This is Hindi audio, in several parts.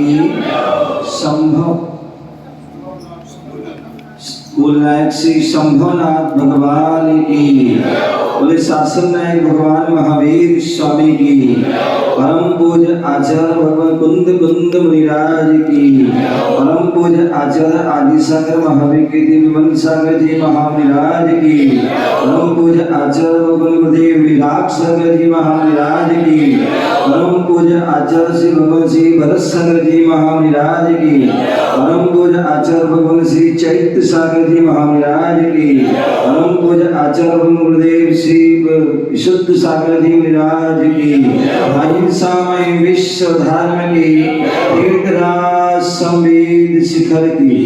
की संभव नायक श्री शंभुनाथ भगवान की, बोले शासन नायक भगवान महावीर स्वामी की, परम पूज्य आचार्य भगवान कुंद मुनिराज की, परम पूज्य आचार्य आदि सागर महावीर की दिव्य सागर जी महाविराज की, परम पूज्य आचार्य भगवान गुरुदेव विराट सागर जी महाविराज की, परम पूज्य आचार्य श्री भगवान श्री भरत सागर जी महाविराज की, परम पूज्य आचार्य भगवान श्री चैत्र सागर जी महाविराज की, परम पूज्य आचार्य भगवान गुरुदेव श्री विशुद्ध सागर जी विराज की, अहिंसामय विश्व धर्म की, तीर्थराज संवेद शिखर की,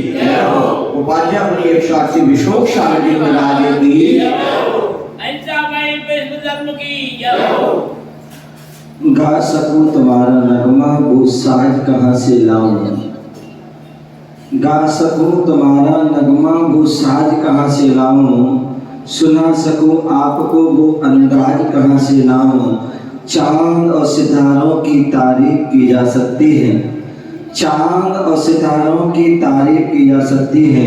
उपाध्याय अपनी 180 विशोक सागर जी विराज की, अहिंसामय विश्व धर्म की जय हो। गा सकूं तुम्हारा नगमा वो साज कहाँ से लाऊं, गा सकूं तुम्हारा नगमा वो साज कहाँ से लाऊं, सुना सकूं आपको वो अंदाज कहाँ से लाऊं। चांद और सितारों की तारीफ की जा सकती है, चांद और सितारों की तारीफ की जा सकती है,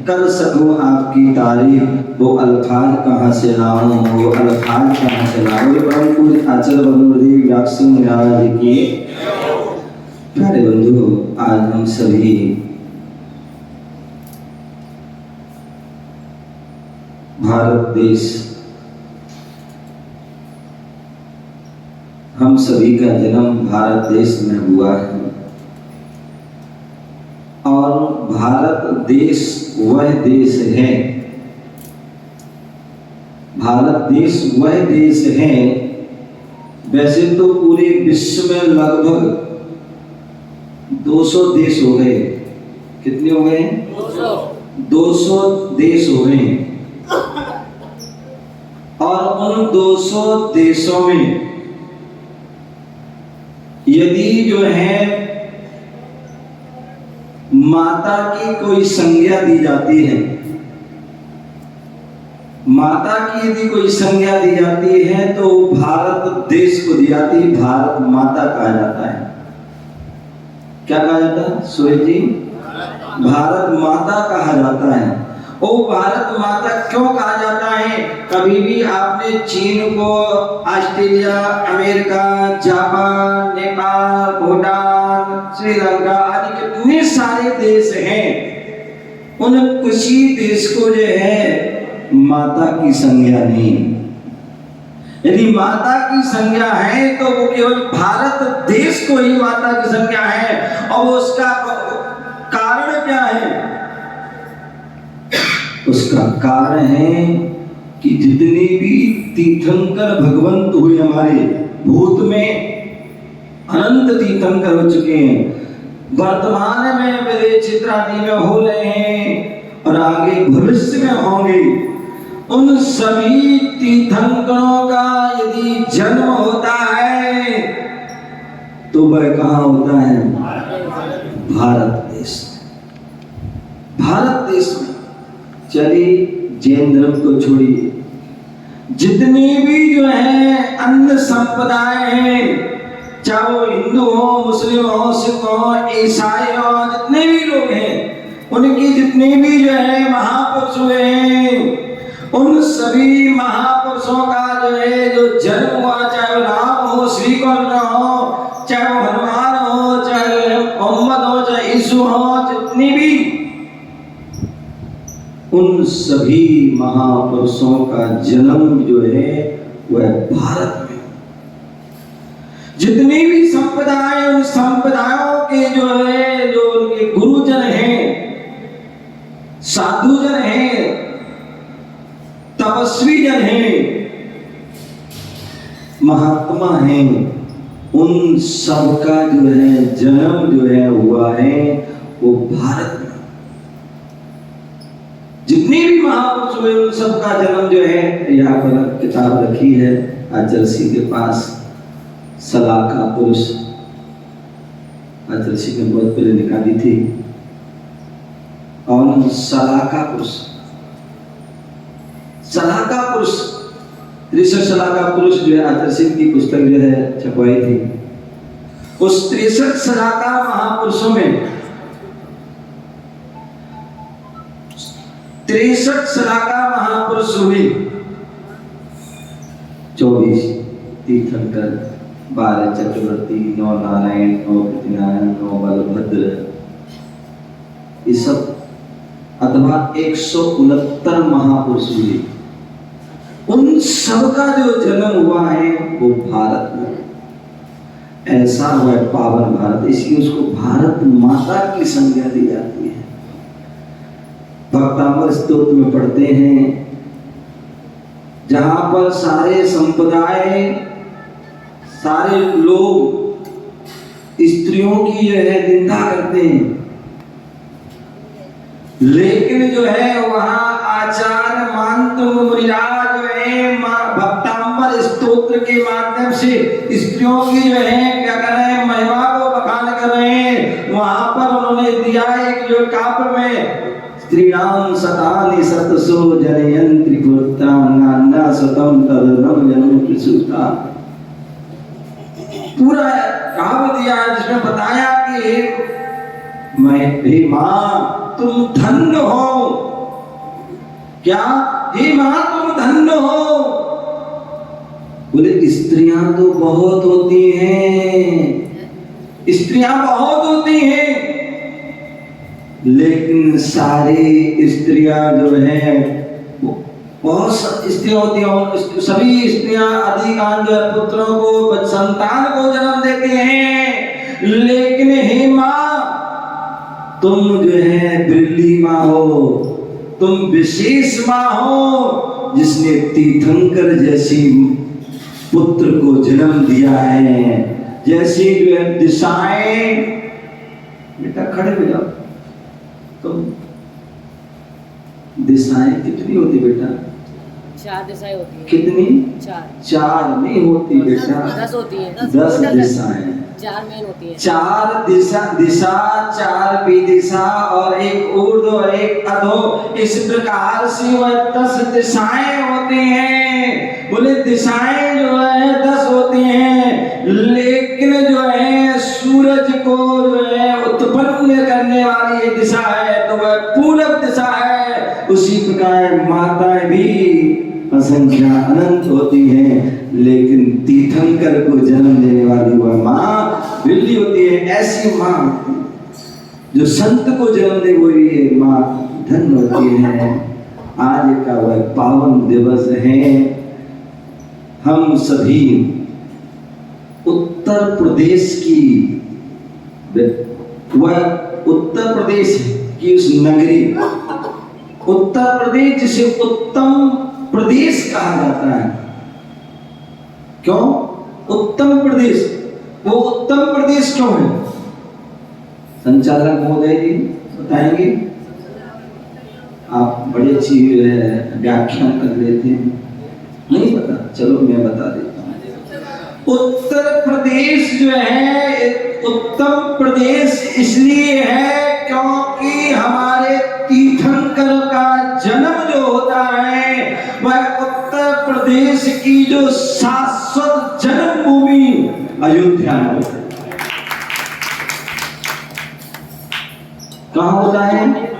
कर सकूं आपकी तारीफ वो अल्फाज कहाँ से लाऊं, वो अल्फाज कहाँ से लाऊं। परम पूज्य आचार्य गुरुदेव व्यास सिंह महाराज की। प्यारे बंधु, आज हम सभी भारत देश, हम सभी का जन्म भारत देश में हुआ है और भारत देश वह देश है, भारत देश वह देश है। वैसे तो पूरे विश्व में लगभग 200 देश हो गए। कितने हो गए? 200 देश हो गए और उन 200 देशों में यदि जो है माता की कोई संज्ञा दी जाती है, माता की यदि कोई संज्ञा दी जाती है तो भारत देश को दी जाती है, भारत माता कहा जाता है। क्या कहा जाता है सुरेश जी? भारत माता कहा जाता है। ओ भारत माता क्यों कहा जाता है? कभी भी आपने चीन को, Australia, America, Japan, Nepal, Bhutan, Sri Lanka आदि कितने सारे देश हैं, उन किसी देश को जो है माता की संज्ञा नहीं। यदि माता की संज्ञा है तो वो केवल भारत देश को ही माता की संज्ञा है। और उसका कारण क्या है? उसका कारण है कि जितने भी तीर्थंकर भगवंत हुए हमारे भूत में, अनंत तीर्थंकर हो चुके हैं, वर्तमान में विदेशित्र आदि में हो रहे हैं और आगे भविष्य में होंगे, उन सभी तीर्थंकरों का यदि जन्म होता है तो वह कहाँ होता है? भारत देश, भारत देश में। चलिए जैन धर्म को छोड़िए, जितने भी जो है अन्य संप्रदाय हैं, चाहे वो हिंदू हो, मुस्लिम हो, सिख हो, ईसाई हो, जितने भी लोग हैं, उनकी जितने भी जो है महापुरुष हुए हैं, उन सभी महापुरुषों का जो है जो जन्म हुआ, चाहे वो राम हो, श्री कृष्ण हो, चाहे वो हनुमान हो, चाहे मोहम्मद हो, चाहे यीशु हो, जितनी भी, उन सभी महापुरुषों का जन्म जो है वह भारत में। जितने भी संप्रदाय, उन संप्रदायों के जो है जो उनके गुरुजन हैं, साधुजन हैं, तपस्वी जन हैं, महात्मा हैं, उन सबका जो है जन्म जो है हुआ है वो भारत में। जितने भी महापुरुष हुए उन सबका जन्म जो है, यहाँ पर किताब रखी है आचार्य के पास, सलाका पुरुष, आचार्य ने बहुत पहले निकाली थी। और सलाका पुरुष, सलाका पुरुष, ऋषि सलाका पुरुष जो है आचार्य की पुस्तक जो है छपवाई थी। उस 63 सलाहकार महापुरुषों में 63 सलाहकार महापुरुष हुए, 24 तीर्थंकर, 12 चक्रवर्ती, 9 नारायण, 9 पृथ्वीनारायण, 9 बलभद्र, ये सब अथवा 169 महापुरुष हुए। उन सबका जो जन्म हुआ है वो भारत में, ऐसा हुआ है पावन भारत, इसलिए उसको भारत माता की संज्ञा दी जाती है। भक्तामृत स्तोत्र में पढ़ते हैं, जहां पर सारे संप्रदाय, सारे लोग स्त्रियों की जो है निंदा करते हैं, लेकिन जो है वहां आचार्य मानतुंग मुनिराज जो है भक्तांबर स्तोत्र के माध्यम से स्त्रियों की जो है क्या कर रहे हैं, महिमा को बखान कर रहे हैं। वहां पर उन्होंने दिया एक जो काव्य में, स्त्रीणाम सतानि सतसो जनयन्ति पुत्रान्ना सतम तदनम जन्म प्रसूता, पूरा काव्य दिया जिसमें बताया कि मैं, हे मां तुम धन्य हो, क्या हे मां तुम धन्य हो। बोले स्त्रियां तो बहुत होती हैं, स्त्रियां बहुत होती हैं, लेकिन सारी स्त्रियां जो है बहुत स्त्रियां होती हैं, सभी स्त्रियां अधिकांश पुत्रों को, संतान को जन्म देती हैं, लेकिन हे मां तुम जो है बिरली मां हो, तुम विशेष मां हो, जिसने तीर्थंकर जैसी पुत्र को जन्म दिया है। जैसी जो है दिशाएं, बेटा खड़े हो जाओ, तुम दिशाएं कितनी होती बेटा? 4 दिशाएं होती हैं। कितनी? 4 नहीं होती बेटा, 10 होती है। 10 दिशाएं, 4 मेन होती है। 4 दिशा, 4 विदिशा और एक ऊर्ध्व और एक अधो, इस प्रकार से वह 10 दिशाएं होती हैं। बोले दिशाएं जो है 10 होती हैं, लेकिन जो है सूरज को जो है उत्पन्न करने वाली ये दिशा है तो वह पूरब दिशा है। उसी प्रकार माताएं भी असंख्या अनंत होती हैं, लेकिन तीर्थंकर को जन्म देने वाली वह माँ बिल्ली होती है। ऐसी माँ जो संत को जन्म दे वो ये माँ धन्य होती है। आज का वह पावन दिवस है। हम सभी उत्तर प्रदेश की, वह उत्तर प्रदेश की उस नगरी, उत्तर प्रदेश जिसे उत्तम प्रदेश कहा जाता है। क्यों उत्तम प्रदेश? वो उत्तम प्रदेश क्यों है? संचालक महोदय जी बताएंगे। आप बड़ी अच्छी व्याख्यान कर लेते हैं। नहीं पता? चलो मैं बता देता हूँ। उत्तर प्रदेश जो है उत्तम प्रदेश इसलिए है क्योंकि हमारे तीर्थंकर का जन्म जो होता है वह उत्तर प्रदेश की जो शाश्वत जन्मभूमि अयोध्या में होता है। कहाँ होता है?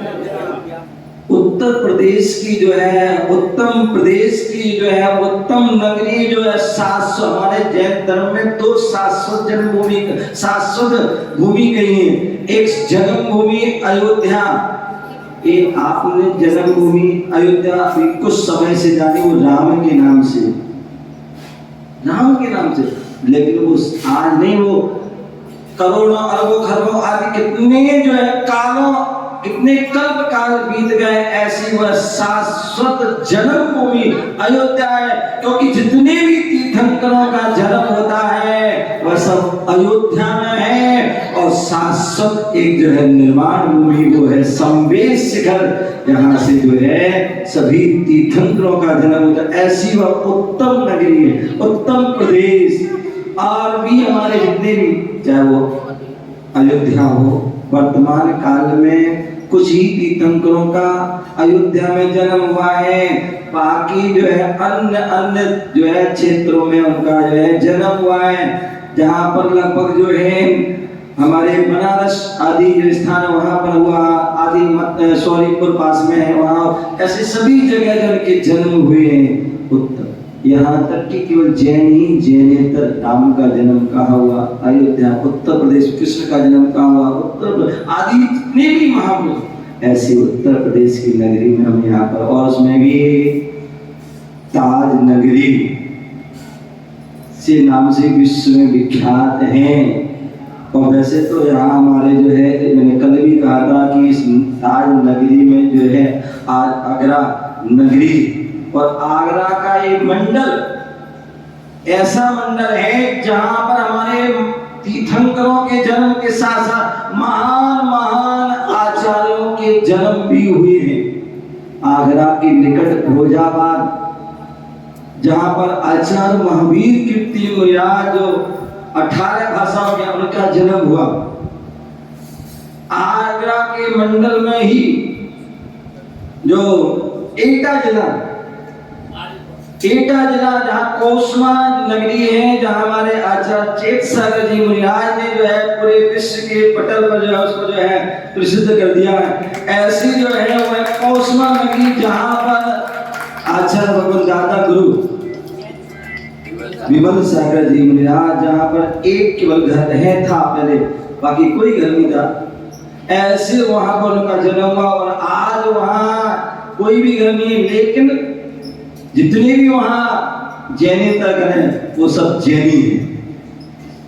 उत्तर प्रदेश की जो है उत्तम प्रदेश की जो है उत्तम नगरी जो है शाश्वत, हमारे जैन धर्म में 2 शाश्वत जन्मभूमि, शाश्वत भूमि कही है। एक जन्मभूमि अयोध्या, ये आपने जन्मभूमि अयोध्या अभी कुछ समय से जानी, वो राम के नाम से, राम के नाम से, लेकिन वो आज नहीं, वो करोड़ों अरबों खरबों आदि कितने जो है कालों, कितने कल्प काल बीत गए, ऐसी वह शाश्वत जन्मभूमि अयोध्या है। क्योंकि जितने भी तीर्थंकरों का जन्म होता है वह सब अयोध्या में है। और शाश्वत एक जो है निर्माण भूमि वो है संवेश शिखर, जहाँ से जो है सभी तीर्थंकरों का जन्म होता है। ऐसी वह उत्तम नगरी है, उत्तम प्रदेश। और भी हमारे जितने भी, चाहे वो अयोध्या हो, वर्तमान काल में कुछ ही तीर्थंकरों का अयोध्या में जन्म हुआ है, बाकी जो है अन्य जो है क्षेत्रों में उनका जो है जन्म हुआ है। जहाँ पर लगभग जो है हमारे बनारस आदि जो स्थान है वहाँ पर हुआ, आदि सौरीपुर पास में है वहाँ, ऐसे सभी जगह जिनके जन्म हुए हैं। उत्तर यहाँ तक कि केवल जैन ही जैनेतर राम का जन्म कहाँ हुआ? अयोध्या। उत्तर प्रदेश कृष्ण का जन्म कहाँ हुआ? उत्तर प्रदेश। आदि जितने भी महापुरुष ऐसे उत्तर प्रदेश की नगरी में हम यहाँ पर, और उसमें भी ताज नगरी से नाम से विश्व में विख्यात हैं। और वैसे तो यहाँ हमारे जो है, मैंने कल भी कहा था कि इस ताज नगरी में जो है आगरा नगरी और आगरा का एक मंडल ऐसा मंडल है जहाँ पर हमारे तीर्थंकरों के जन्म के साथ साथ महान महान आचार्यों के जन्म भी हुए हैं। आगरा के निकट भोजाबाद जहाँ पर आचार्य महावीर कीर्ति मुनिराज जो 18 भाषाओं में उनका जन्म हुआ। आगरा के मंडल में ही जो एटा जिला जहाँ कोसमा नगरी है, जहाँ हमारे आचार्य चेत सागर जी मुनिराज ने जो है पूरे विश्व के पटल पर जो है उसको जो है प्रसिद्ध कर दिया है। ऐसी जो है वह कोसमा नगरी जहाँ पर आचार्य भगवान दादा गुरु विमल सागर जी मुनिराज, जहाँ पर एक केवल घर है था पहले, बाकी कोई घर नहीं था। ऐसे वहाँ पर उनका जन्म हुआ और आज वहाँ कोई भी घर नहीं है, लेकिन जितने भी वहाँ जैनेतर करें वो सब जैनी है।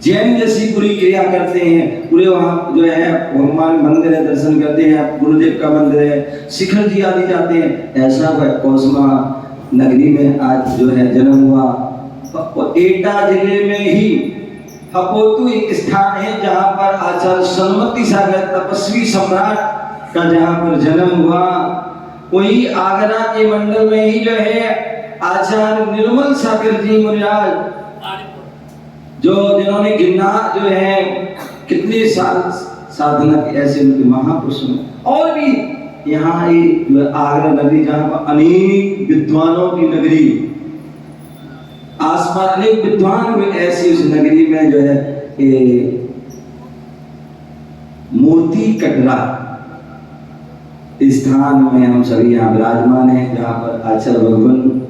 जैन जैसी पूरी क्रिया करते हैं। पूरे वहाँ जो है भगवान मंदिर है, दर्शन करते हैं, गुरुदेव का मंदिर है, शिखर जी आदि जाते हैं। ऐसा वह कोसमा नगरी में आज जो है जन्म हुआ। एटा जिले में ही हपोतु एक स्थान है जहाँ पर आचार्य सन्मति सागर तपस्वी सम्राट का जहाँ पर जन्म हुआ। वही आगरा के मंडल में ही जो है आचार्य निर्मल सागर जी मुनिराज, जो जिन्होंने गिरनार जो है कितने साल साधना की, ऐसे उनके महापुरुष में। और भी यहाँ आगरा नगरी जहाँ पर अनेक विद्वानों की नगरी, आसपास अनेक विद्वान हुए, ऐसी उस नगरी में जो है मोती कटरा स्थान में हम सभी यहाँ विराजमान हैं, जहाँ पर आचार्य भगवान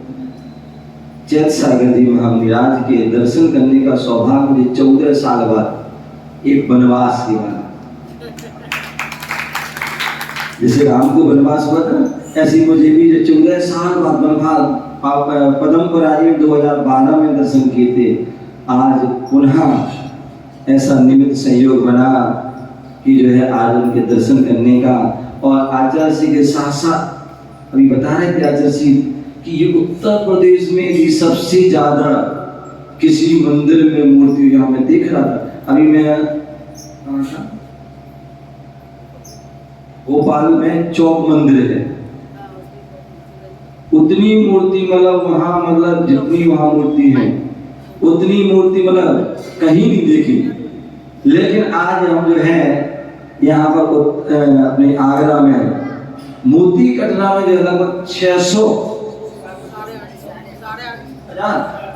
चैत सागर जी महाविराज के दर्शन करने का सौभाग्य मुझे 14 साल बाद एक वनवास के बाद, जैसे राम को वनवास हुआ था ऐसे मुझे भी जो 14 साल बाद वनवास पदमपुर आदि में 2012 में दर्शन किए थे। आज पुनः ऐसा निमित्त संयोग बना कि जो है आज उनके दर्शन करने का। और आचार्य जी के साथ साथ अभी बता रहे थे आचार्य जी कि ये उत्तर प्रदेश में भी सबसे ज्यादा किसी मंदिर में मूर्ति यहाँ मैं देख रहा था। अभी मैं भोपाल में चौक मंदिर है, उतनी मूर्ति मतलब वहाँ मतलब जितनी वहाँ मूर्ति है उतनी मूर्ति मतलब कहीं नहीं देखी। लेकिन आज हम जो है यहाँ पर अपने आगरा में मोती कटरा में जो लगभग 600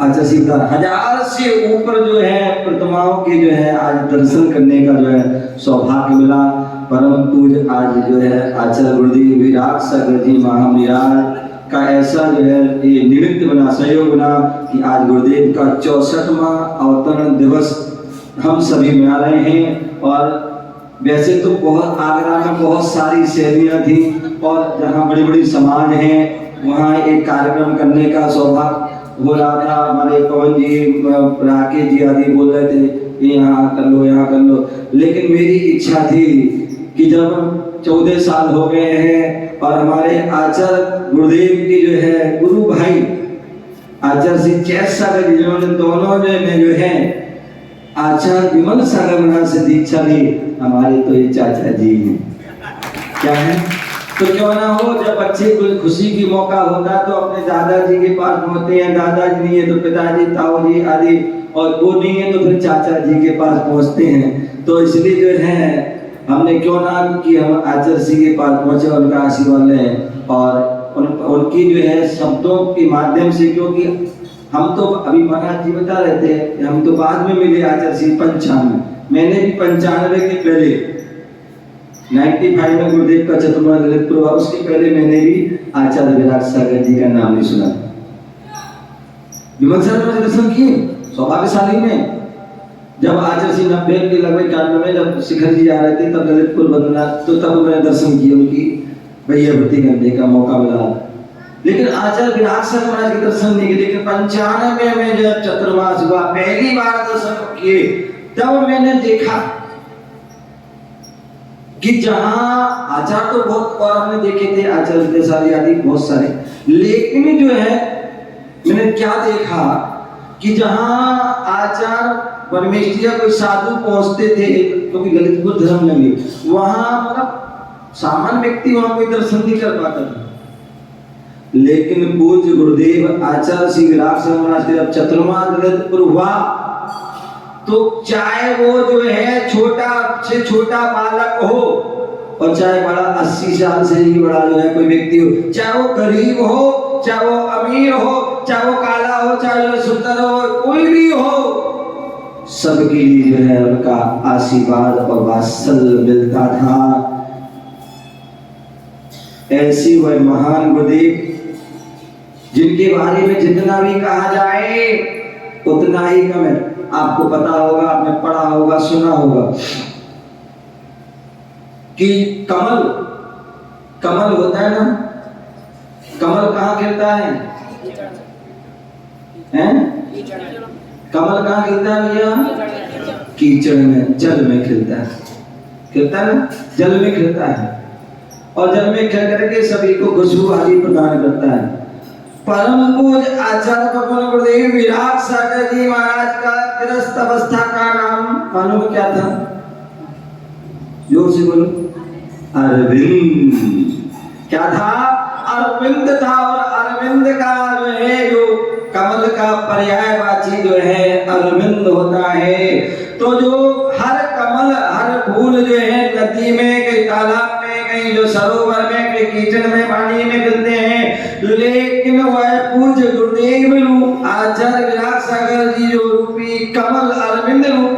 अच्छा सीधा 1000 से ऊपर जो है प्रतिमाओं के जो है आज दर्शन करने का जो है सौभाग्य मिला। परम पूज्य आज जो है आचार्य गुरुदेव विराट सागर जी महाविराज का ऐसा जो है ये निमित्त बना, सहयोग बना कि आज गुरुदेव का 64वां अवतरण दिवस हम सभी मना रहे हैं। और वैसे तो बहुत आगरा में बहुत सारी शैलियाँ थी और जहाँ बड़ी बड़ी समाज हैं वहाँ एक कार्यक्रम करने का सौभाग्य हो रहा था। हमारे पवन जी राकेश जी आदि बोल रहे थे यहाँ कर लो यहाँ कर लो, लेकिन मेरी इच्छा थी कि जब 14 साल हो गए हैं और हमारे आचार्य गुरुदेव की जो है गुरु भाई आचार्य श्री चैत सागर जी जिन्होंने दोनों जो है आचार्य विमल सागर महाराज से दीक्षा ली, हमारे तो ये चाचा जी हैं क्या है। तो क्यों ना हो, जब बच्चे को खुशी की मौका होता है तो अपने दादाजी के पास पहुंचते हैं, दादाजी नहीं है तो पिताजी ताऊजी आदि, और वो नहीं है तो फिर चाचा जी के पास पहुंचते हैं। तो इसलिए जो है हमने क्यों ना कि हम आचार्य जी के पास पहुंचे, उनका आशीर्वाद लें और उनकी जो है शब्दों के माध्यम से, क्योंकि हम तो अभी महाराज जी बता रहे थे कि हम तो बाद में मिले आचार्य श्री 95। मैंने भी 95 के पहले 95 में गुरुदेव का चतुर्मा ललितपुर हुआ, उसके पहले मैंने भी आचार्य विराट सागर जी का नाम नहीं सुना। विमल सर में दर्शन किए सौभाग्यशाली में, जब आचार्य श्री 90 के लगभग 91 में जब शिखर जी आ रहे थे तब ललितपुर बदला, तो तब मैंने दर्शन किए उनकी भैया भक्ति करने का मौका मिला। लेकिन आचार्य विराट सर महाराज के दर्शन नहीं किए। लेकिन 95 में जब चतुर्मास हुआ पहली बार दर्शन किए, तब मैंने देखा कि जहां आचार्य तो बहुत और हमने देखे थे आचार्य विद्यासागर आदि बहुत सारे, लेकिन जो है मैंने क्या देखा कि जहां आचार्य परमेश्वरिया कोई साधु पहुंचते थे, क्योंकि तो ललितपुर धर्म नगरी, वहां मतलब सामान्य व्यक्ति वहां कोई दर्शन नहीं कर पाता था। लेकिन पूज्य गुरुदेव आचार्य श्री विराट सर महाराज के जब चतुर्मा ललितपुर हुआ, तो चाहे वो जो है छोटा से छोटा बालक हो और चाहे बड़ा 80 साल से ही बड़ा जो है कोई व्यक्ति हो, चाहे वो गरीब हो, चाहे वो अमीर हो, चाहे वो काला हो, चाहे वो सुंदर हो, कोई भी हो, सबके लिए जो है उनका आशीर्वाद और वात्सल्य मिलता था। ऐसी वह महान गुरुदेव जिनके बारे में जितना भी कहा जाए उतना ही कम है। आपको पता होगा, आपने पढ़ा होगा, सुना होगा कि कमल कमल होता है ना, कमल कहाँ खिलता है? कमल कहाँ खिलता है भैया? कीचड़ में, जल में खिलता है, खिलता है ना, जल में खिलता है, और जल में खिल करके सभी को खुशबू आदि प्रदान करता है। परम पूज्य आचार्य भगवान गुरुदेव विराट सागर जी महाराज का गृहस्थ अवस्था का नाम मालूम क्या था? जोर से बोलो। अरविंद। क्या था? अरविंद था। और अरविंद का जो है, जो कमल का पर्यायवाची जो है अरविंद होता है। तो जो हर कमल, हर फूल जो है नदी में, कहीं तालाब में, कहीं जो सरोवर में, कहीं कीचड़ में, पानी में गिरते हैं, लेकिन वह पूज्य गुरुदेव रूप आचार्य विराट सागर जी जो रूपी कमल, अरविंद रूपी